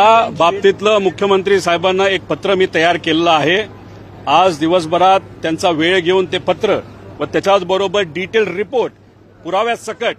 या बाबतीतलं मुख्यमंत्री साहेबांना एक पत्र मी तयार केलेलं आहे। आज दिवसभरात त्यांचा वेळ घेऊन ते पत्र व त्याच्याच बरोबर डिटेल रिपोर्ट पुराव्यासकट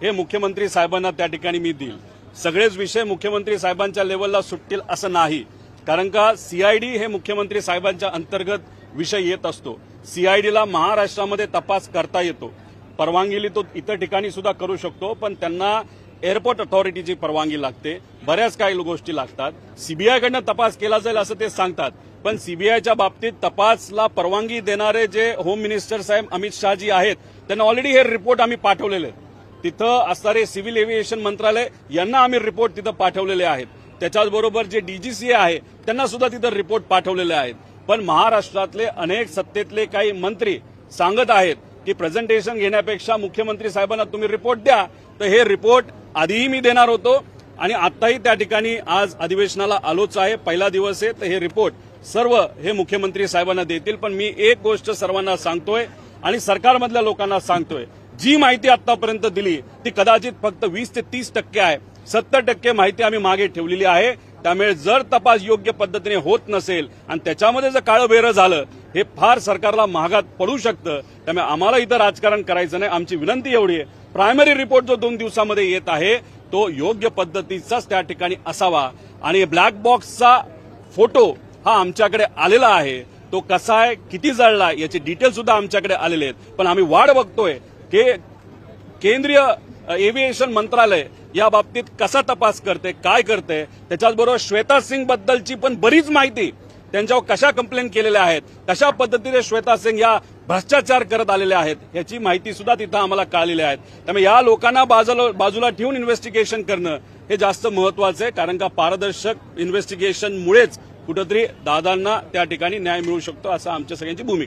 हे मुख्यमंत्री साहेबांना त्या ठिकाणी मी देईल। सगळेच विषय मुख्यमंत्री साहेबांच्या लेवलला सुटतील असं नाही, कारण का सीआयडी हे मुख्यमंत्री साहेबांच्या अंतर्गत विषय येत असतो। सीआयडीला महाराष्ट्रामध्ये तपास करता येतो, परवानगी तो इतर ठिकाणी सुद्धा करू शकतो, पण त्यांना एअरपोर्ट अथॉरिटीची परवानगी लागते, बऱ्याच काही गोष्टी लागतात। सीबीआयकडनं तपास केला जाईल असं ते सांगतात, पण सीबीआयच्या बाबतीत तपासला परवानगी देणारे जे होम मिनिस्टर साहेब अमित शहाजी आहेत त्यांना ऑलरेडी हे रिपोर्ट आम्ही पाठवलेले आहेत। तिथं असणारे सिव्हिल एव्हिएशन मंत्रालय यांना आम्ही रिपोर्ट तिथं पाठवलेले आहेत। त्याच्याचबरोबर जे डीजीसीए आहे त्यांना सुद्धा तिथं रिपोर्ट पाठवलेले आहेत। पण महाराष्ट्रातले अनेक सत्तेतले काही मंत्री सांगत आहेत की प्रेझेंटेशन घेण्यापेक्षा मुख्यमंत्री साहेबांना तुम्ही रिपोर्ट द्या, तर हे रिपोर्ट आधीही मी देणार होतो आणि आताही त्या ठिकाणी आज अधिवेशनाला आलोच आहे, पहिला दिवस आहे, तर हे रिपोर्ट सर्व हे मुख्यमंत्री साहेबांना देतील। पण मी एक गोष्ट सर्वांना सांगतोय आणि सरकारमधल्या लोकांना सांगतोय, जी माहिती आतापर्यंत दिली ती कदाचित फक्त 20 ते 30% आहे, 70% माहिती आम्ही मागे ठेवलेली आहे। त्यामुळे जर तपास योग्य पद्धतीने होत नसेल आणि त्याच्यामध्ये जर काळबेरं झालं, हे फार सरकारला महागात पडू शकतं। त्यामुळे आम्हाला इथं राजकारण करायचं नाही। आमची विनंती एवढी आहे, प्रायमरी रिपोर्ट जो 2 दिवसामध्ये येत आहे तो योग्य पद्धतीचाच त्या ठिकाणी असावा आणि ब्लॅक बॉक्सचा फोटो हा आमच्याकडे आलेला आहे, तो कसा आहे, किती जळला याचे डिटेल सुद्धा आमच्याकडे आलेले आहेत। पण आम्ही वाट बघतोय की केंद्रीय एव्हिएशन मंत्रालय या बाबतीत कसा तपास करते, काय करते। त्याच्याचबरोबर श्वेता सिंग बद्दलची पण बरीच माहिती, त्यांच्यावर कशा कंप्लेंट केलेल्या आहेत, कशा पद्धतीने श्वेता सिंग या भ्रष्टाचार करत आलेल्या आहेत याची माहिती सुद्धा तिथं आम्हाला कळलेली आहे। त्यामुळे या लोकांना बाजूला ठेवून इन्व्हेस्टिगेशन करणं हे जास्त महत्वाचं आहे, कारण का पारदर्शक इन्व्हेस्टिगेशनमुळेच कुठेतरी दादांना त्या ठिकाणी न्याय मिळू शकतो असं आमच्या सगळ्यांची भूमिका आहे।